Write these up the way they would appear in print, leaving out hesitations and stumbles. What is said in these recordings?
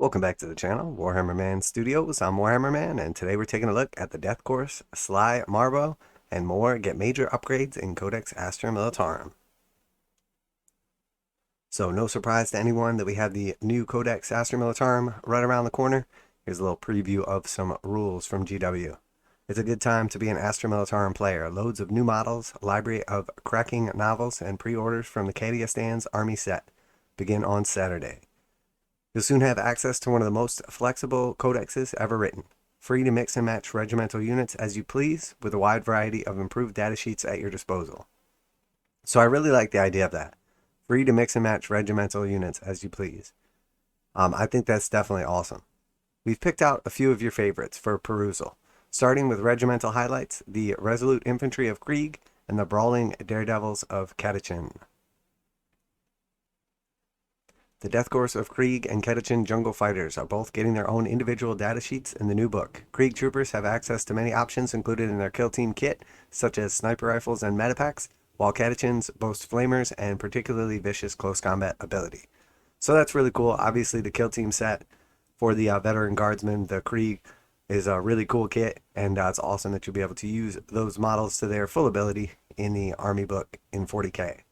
Welcome back to the channel, Warhammer Man Studios. I'm Warhammer Man, and today we're taking a look at the Death Course, Sly Marbo, and more. Get major upgrades in Codex Astra Militarum. So no surprise to anyone that we have the new Codex Astra Militarum right around the corner. Here's a little preview of some rules from GW. It's a good time to be an Astra Militarum player. Loads of new models, a library of cracking novels, and pre-orders from the Catachan's army set. Begin on Saturday. You'll soon have access to one of the most flexible codexes ever written. Free to mix and match regimental units as you please, with a wide variety of improved datasheets at your disposal. So I really like the idea of that. Free to mix and match regimental units as you please. I think that's definitely awesome. We've picked out a few of your favorites for perusal, starting with regimental highlights, the resolute infantry of Krieg and the brawling daredevils of Catachan. The Death Course of Krieg and Catachan Jungle Fighters are both getting their own individual datasheets in the new book. Krieg troopers have access to many options included in their kill team kit, such as sniper rifles and medipacks, while Catachans boast flamers and particularly vicious close combat ability. So that's really cool. Obviously, the kill team set for the veteran guardsmen, the Krieg, is a really cool kit, and it's awesome that you'll be able to use those models to their full ability in the army book in 40k.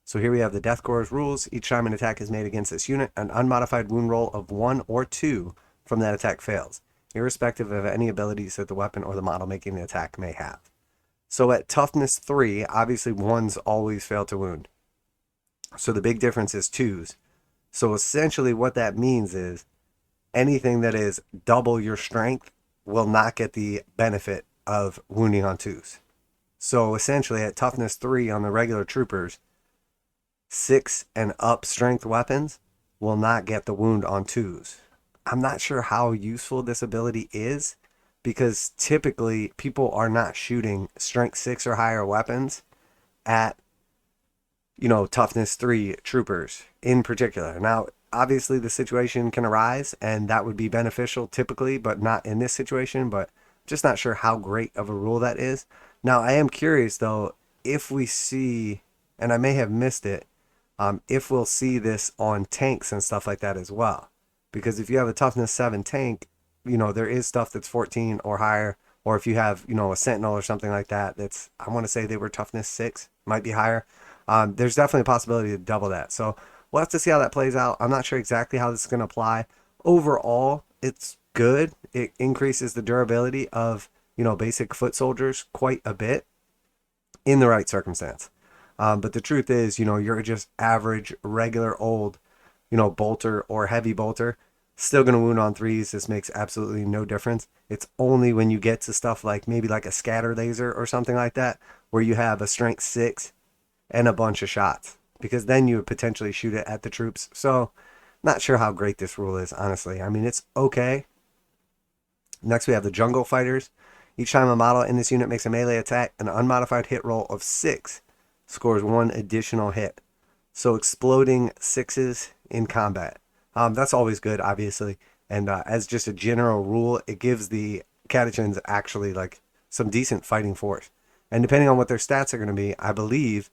So here we have the Death Course rules. Each time an attack is made against this unit, an unmodified wound roll of 1 or 2 from that attack fails, irrespective of any abilities that the weapon or the model making the attack may have. So at toughness 3, obviously 1s always fail to wound. So the big difference is 2s. So essentially what that means is anything that is double your strength will not get the benefit of wounding on 2s. So essentially at toughness 3 on the regular troopers, 6 and up strength weapons will not get the wound on 2s. I'm not sure how useful this ability is, because typically people are not shooting strength 6 or higher weapons at, toughness 3 troopers in particular. Now, obviously the situation can arise and that would be beneficial typically, but not in this situation, but just not sure how great of a rule that is. Now, I am curious though, if we see, and I may have missed it, if we'll see this on tanks and stuff like that as well. Because if you have a toughness 7 tank, there is stuff that's 14 or higher. Or if you have, a sentinel or something like that, that's, I want to say they were toughness 6, might be higher. There's definitely a possibility to double that. So we'll have to see how that plays out. I'm not sure exactly how this is going to apply. Overall, it's good. It increases the durability of, basic foot soldiers quite a bit in the right circumstance. But the truth is, you're just average, regular, old, bolter or heavy bolter, still going to wound on 3s. This makes absolutely no difference. It's only when you get to stuff like maybe like a scatter laser or something like that, where you have a strength 6 and a bunch of shots, because then you would potentially shoot it at the troops. So not sure how great this rule is, honestly. I mean, it's okay. Next, we have the Jungle Fighters. Each time a model in this unit makes a melee attack, an unmodified hit roll of 6 scores 1 additional hit. So exploding 6s in combat. That's always good, obviously. And as just a general rule, it gives the Catachans actually like some decent fighting force. And depending on what their stats are going to be, I believe,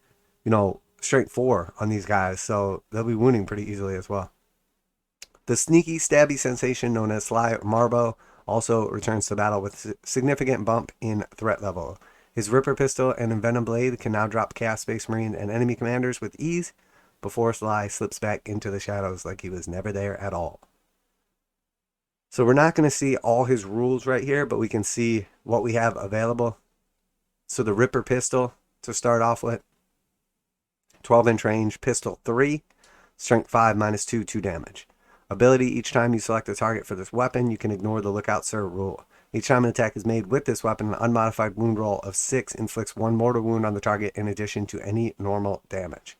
strength 4 on these guys. So they'll be wounding pretty easily as well. The sneaky, stabby sensation known as Sly Marbo also returns to battle with a significant bump in threat level. His Ripper Pistol and Envenom Blade can now drop Chaos Space Marine and enemy commanders with ease before Sly slips back into the shadows like he was never there at all. So we're not going to see all his rules right here, but we can see what we have available. So the Ripper Pistol to start off with, 12-inch range, pistol 3, strength 5, -2, 2 damage. Ability: each time you select a target for this weapon, you can ignore the Lookout Sir rule. Each time an attack is made with this weapon, an unmodified wound roll of 6 inflicts 1 mortal wound on the target in addition to any normal damage.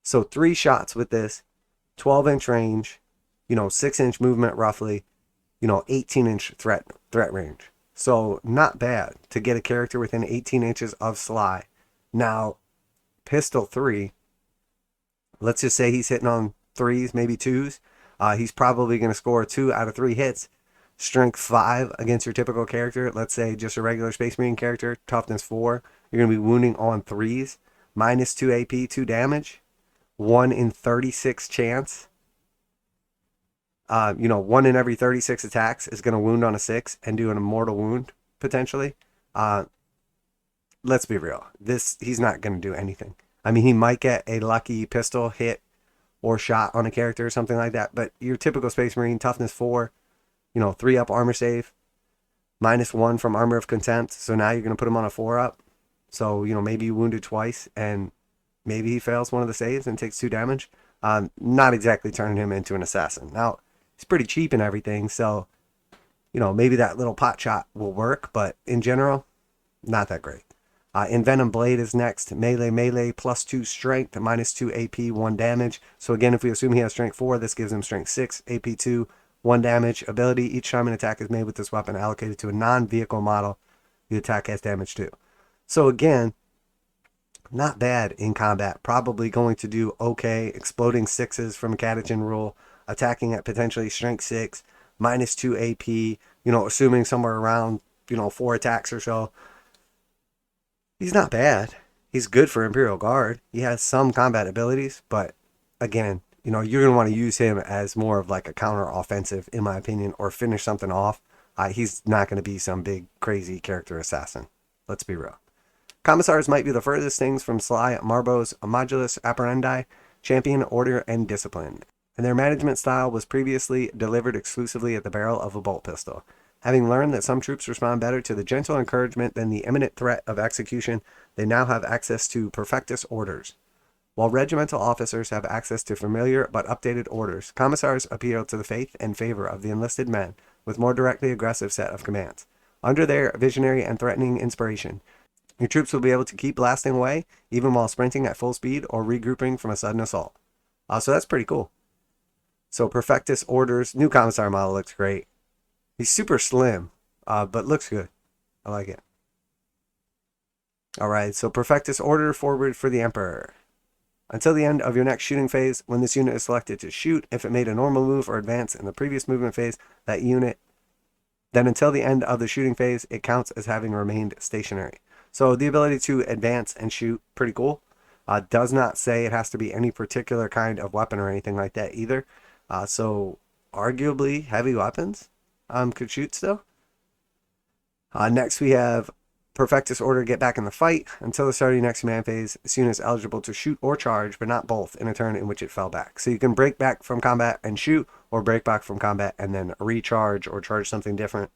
So 3 shots with this, 12-inch range, 6-inch movement roughly, 18-inch threat range. So not bad to get a character within 18 inches of Sly. Now, pistol 3, let's just say he's hitting on 3s, maybe 2s. He's probably going to score 2 out of 3 hits. Strength 5 against your typical character. Let's say just a regular Space Marine character, toughness 4. You're going to be wounding on 3s, -2 AP, 2 damage, 1 in 36 chance. You know, 1 in every 36 attacks is going to wound on a 6 and do an immortal wound, potentially. Uh, let's be real. He's not going to do anything. I mean, he might get a lucky pistol hit or shot on a character or something like that, but your typical Space Marine, toughness 4, you know, 3 up armor save, -1 from armor of contempt. So now you're going to put him on a 4 up. So, you know, maybe you wounded twice and maybe he fails one of the saves and takes 2 damage. Not exactly turning him into an assassin. Now, he's pretty cheap and everything, so, you know, maybe that little pot shot will work, but in general, not that great. Envenom Blade is next. Melee, +2 strength, -2 AP, 1 damage. So again, if we assume he has strength 4, this gives him strength 6, AP 2, 1 damage. Ability, each time an attack is made with this weapon allocated to a non-vehicle model, the attack has damage too. So again, not bad in combat. Probably going to do okay. Exploding 6s from a Catachan rule. Attacking at potentially strength 6, -2 AP, you know, assuming somewhere around, you know, 4 attacks or so. He's not bad. He's good for Imperial Guard. He has some combat abilities, but again, you know, you're going to want to use him as more of like a counter offensive, in my opinion, or finish something off. He's not going to be some big, crazy character assassin. Let's be real. Commissars might be the furthest things from Sly Marbo's modulus operandi, champion, order, and discipline, and their management style was previously delivered exclusively at the barrel of a bolt pistol. Having learned that some troops respond better to the gentle encouragement than the imminent threat of execution, they now have access to perfectus orders. While regimental officers have access to familiar but updated orders, commissars appeal to the faith and favor of the enlisted men with more directly aggressive set of commands. Under their visionary and threatening inspiration, your troops will be able to keep blasting away even while sprinting at full speed or regrouping from a sudden assault. So that's pretty cool. So perfectus orders, new commissar model looks great. He's super slim, but looks good. I like it. Alright, so perfectus order forward for the Emperor. Until the end of your next shooting phase, when this unit is selected to shoot, if it made a normal move or advance in the previous movement phase, that unit, then until the end of the shooting phase, it counts as having remained stationary. So the ability to advance and shoot, pretty cool. Does not say it has to be any particular kind of weapon or anything like that either. So arguably heavy weapons could shoot still. Next we have Perfectus Order, get back in the fight. Until the start of your next command phase, this unit is eligible to shoot or charge, but not both, in a turn in which it fell back. So you can break back from combat and shoot, or break back from combat and then recharge or charge something different.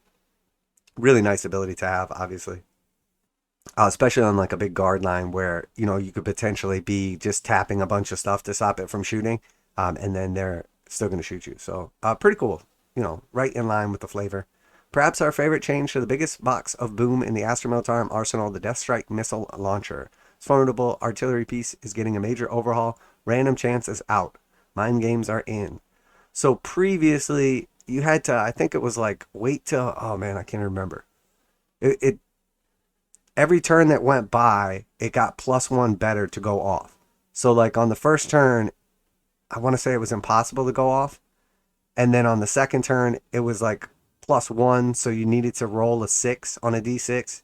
Really nice ability to have, obviously. Especially on like a big guard line where, you know, you could potentially be just tapping a bunch of stuff to stop it from shooting, and then they're still going to shoot you. So pretty cool, you know, right in line with the flavor. Perhaps our favorite change to the biggest box of boom in the Astra Militarum arsenal, the Deathstrike missile launcher. This formidable artillery piece is getting a major overhaul. Random chance is out. Mind games are in. So previously, you had to, I think it was like, wait till, oh man, I can't remember. Every turn that went by, it got +1 better to go off. So like on the first turn, I want to say it was impossible to go off. And then on the second turn, it was like +1, so you needed to roll a 6 on a d6.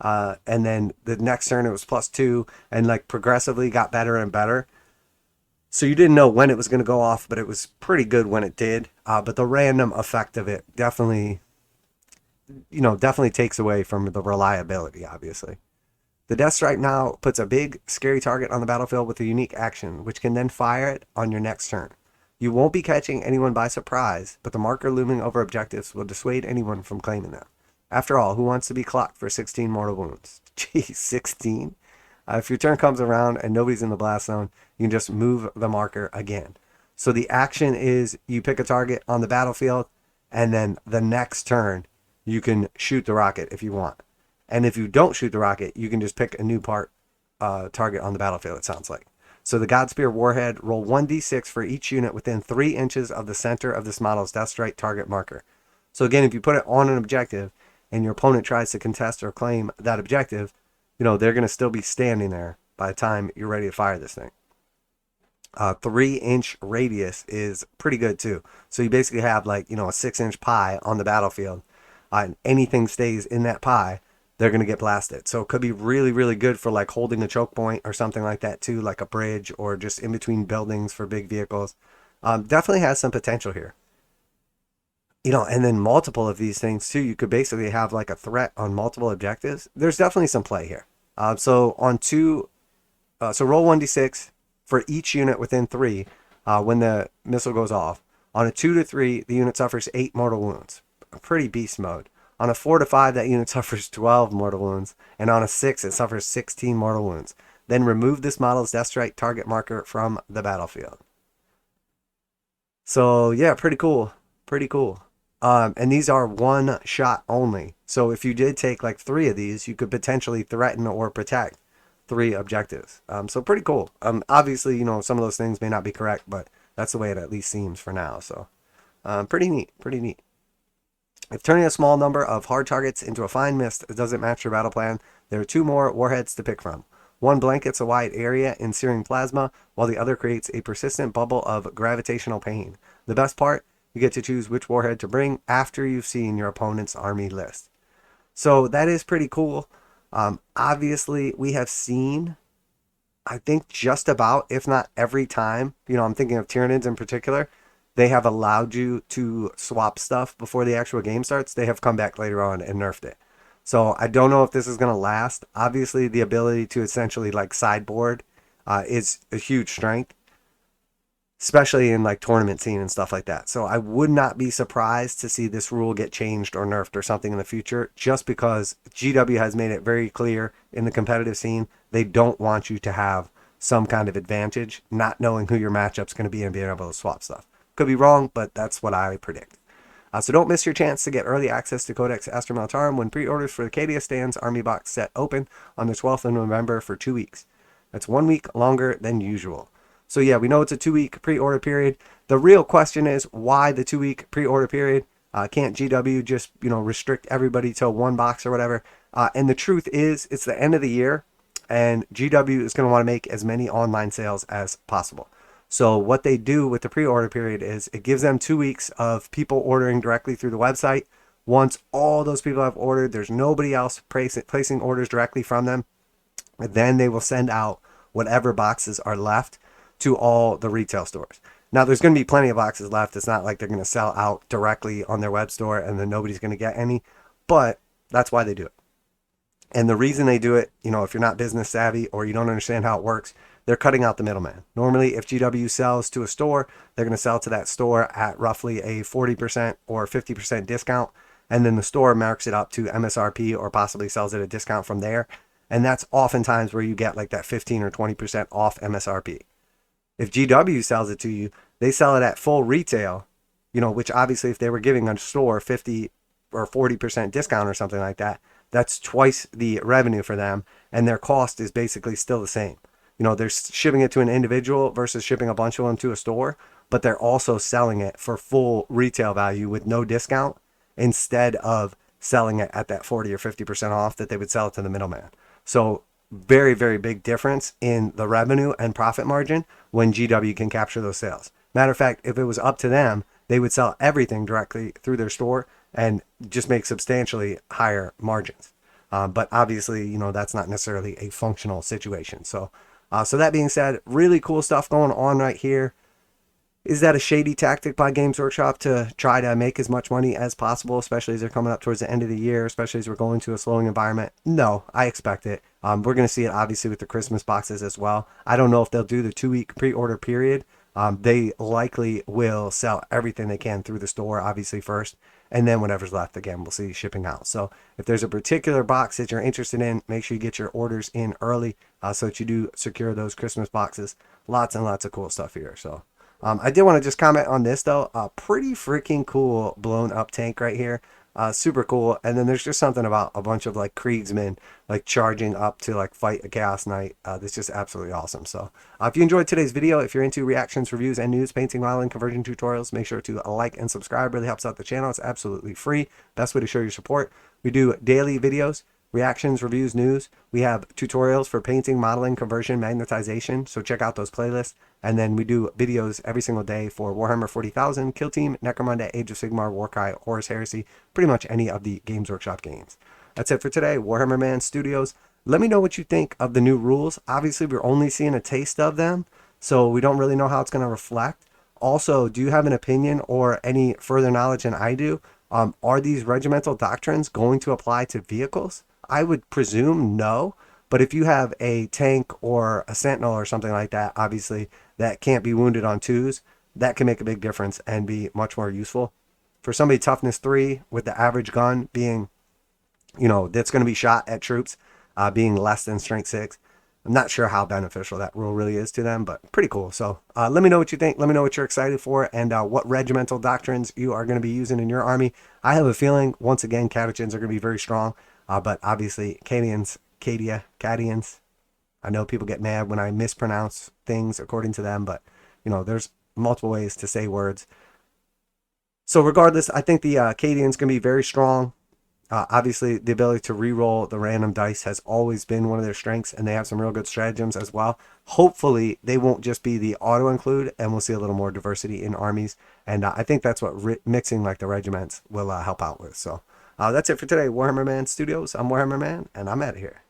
And then the next turn it was +2, and like progressively got better and better. So you didn't know when it was going to go off, but it was pretty good when it did. But the random effect of it definitely, you know, definitely takes away from the reliability, obviously. The Deathstrike now puts a big, scary target on the battlefield with a unique action, which can then fire it on your next turn. You won't be catching anyone by surprise, but the marker looming over objectives will dissuade anyone from claiming them. After all, who wants to be clocked for 16 mortal wounds? Geez, 16? If your turn comes around and nobody's in the blast zone, you can just move the marker again. So the action is you pick a target on the battlefield, and then the next turn, you can shoot the rocket if you want. And if you don't shoot the rocket, you can just pick a new target on the battlefield, it sounds like. So the Godspear Warhead, roll 1d6 for each unit within 3 inches of the center of this model's Deathstrike target marker. So again, if you put it on an objective and your opponent tries to contest or claim that objective, you know, they're going to still be standing there by the time you're ready to fire this thing. 3-inch radius is pretty good too. So you basically have like, you know, a 6-inch pie on the battlefield. And anything stays in that pie, they're going to get blasted. So it could be really, really good for like holding a choke point or something like that too, like a bridge or just in between buildings for big vehicles. Definitely has some potential here. You know, and then multiple of these things too. You could basically have like a threat on multiple objectives. There's definitely some play here. So on two, so roll 1d6 for each unit within 3 when the missile goes off. On a 2 to 3, the unit suffers 8 mortal wounds. Pretty beast mode. On a 4 to 5, that unit suffers 12 mortal wounds. And on a 6, it suffers 16 mortal wounds. Then remove this model's Deathstrike target marker from the battlefield. So yeah, pretty cool. Pretty cool. And these are one shot only. So if you did take like 3 of these, you could potentially threaten or protect 3 objectives. So pretty cool. Obviously, you know, some of those things may not be correct, but that's the way it at least seems for now. So pretty neat. Pretty neat. If turning a small number of hard targets into a fine mist doesn't match your battle plan, there are 2 more warheads to pick from. One blankets a wide area in searing plasma, while the other creates a persistent bubble of gravitational pain. The best part, you get to choose which warhead to bring after you've seen your opponent's army list. So that is pretty cool. Obviously, we have seen, I think just about, if not every time, you know, I'm thinking of Tyranids in particular, they have allowed you to swap stuff before the actual game starts. They have come back later on and nerfed it. So I don't know if this is going to last. Obviously, the ability to essentially like sideboard is a huge strength, especially in like tournament scene and stuff like that. So I would not be surprised to see this rule get changed or nerfed or something in the future, just because GW has made it very clear in the competitive scene they don't want you to have some kind of advantage not knowing who your matchup's going to be and being able to swap stuff. Could be wrong, but that's what I predict. So don't miss your chance to get early access to Codex Astra Militarum when pre-orders for the Cadia Stands Army Box set open on the 12th of November for 2 weeks. That's 1 week longer than usual. So yeah, we know it's a 2-week pre-order period. The real question is, why the 2-week pre-order period? Can't GW just, you know, restrict everybody to 1 box or whatever? And the truth is, it's the end of the year, and GW is going to want to make as many online sales as possible. So what they do with the pre-order period is it gives them 2 weeks of people ordering directly through the website. Once all those people have ordered, there's nobody else placing orders directly from them. And then they will send out whatever boxes are left to all the retail stores. Now, there's going to be plenty of boxes left. It's not like they're going to sell out directly on their web store and then nobody's going to get any. But that's why they do it. And the reason they do it, you know, if you're not business savvy or you don't understand how it works, they're cutting out the middleman. Normally, if GW sells to a store, they're going to sell to that store at roughly a 40% or 50% discount. And then the store marks it up to MSRP or possibly sells at a discount from there. And that's oftentimes where you get like that 15 or 20% off MSRP. If GW sells it to you, they sell it at full retail, you know, which obviously if they were giving a store 50 or 40% discount or something like that, that's twice the revenue for them. And their cost is basically still the same. You know, they're shipping it to an individual versus shipping a bunch of them to a store, but they're also selling it for full retail value with no discount instead of selling it at that 40 or 50% off that they would sell it to the middleman. So very, very big difference in the revenue and profit margin when GW can capture those sales. Matter of fact, if it was up to them, they would sell everything directly through their store and just make substantially higher margins. But obviously, you know, that's not necessarily a functional situation. So that being said, really cool stuff going on right here. Is that a shady tactic by Games Workshop to try to make as much money as possible, especially as they're coming up towards the end of the year, especially as we're going to a slowing environment? No, I expect it. We're going to see it obviously with the Christmas boxes as well. I don't know if they'll do the 2-week pre-order period. They likely will sell everything they can through the store, obviously first, and then whatever's left, again, we'll see shipping out. So if there's a particular box that you're interested in, make sure you get your orders in early so that you do secure those Christmas boxes. Lots and lots of cool stuff here. So I did want to just comment on this, though. Pretty freaking cool blown up tank right here. Super cool. And then there's just something about a bunch of like Kriegsmen like charging up to like fight a Chaos Knight. That's just absolutely awesome. So if you enjoyed today's video, if you're into reactions, reviews, and news, painting, modeling, conversion tutorials, make sure to like and subscribe. Really helps out the channel. It's absolutely free. Best way to show your support. We do daily videos, reactions, reviews, news. We have tutorials for painting, modeling, conversion, magnetization. So check out those playlists. And then we do videos every single day for Warhammer 40,000, Kill Team, Necromunda, Age of Sigmar, warcry, Horus Heresy, pretty much any of the Games Workshop games. That's it for today. Warhammer Man Studios. Let me know what you think of the new rules. Obviously, we're only seeing a taste of them, so we don't really know how it's going to reflect also, do you have an opinion or any further knowledge than I do? Are these regimental doctrines going to apply to vehicles? I would presume no. But if you have a tank or a sentinel or something like that, obviously, that can't be wounded on 2s, that can make a big difference and be much more useful. For somebody toughness 3 with the average gun being, that's going to be shot at troops, being less than strength 6, I'm not sure how beneficial that rule really is to them, but pretty cool. So let me know what you think. Let me know what you're excited for and what regimental doctrines you are going to be using in your army. I have a feeling, once again, Catachans are going to be very strong, but obviously Cadians, I know people get mad when I mispronounce things according to them, but there's multiple ways to say words. So regardless, I think the Cadians can be very strong. Obviously, the ability to re-roll the random dice has always been one of their strengths, and they have some real good stratagems as well. Hopefully, they won't just be the auto-include, and we'll see a little more diversity in armies. And I think that's what mixing like the regiments will help out with. So that's it for today, Warhammer Man Studios. I'm Warhammer Man, and I'm out of here.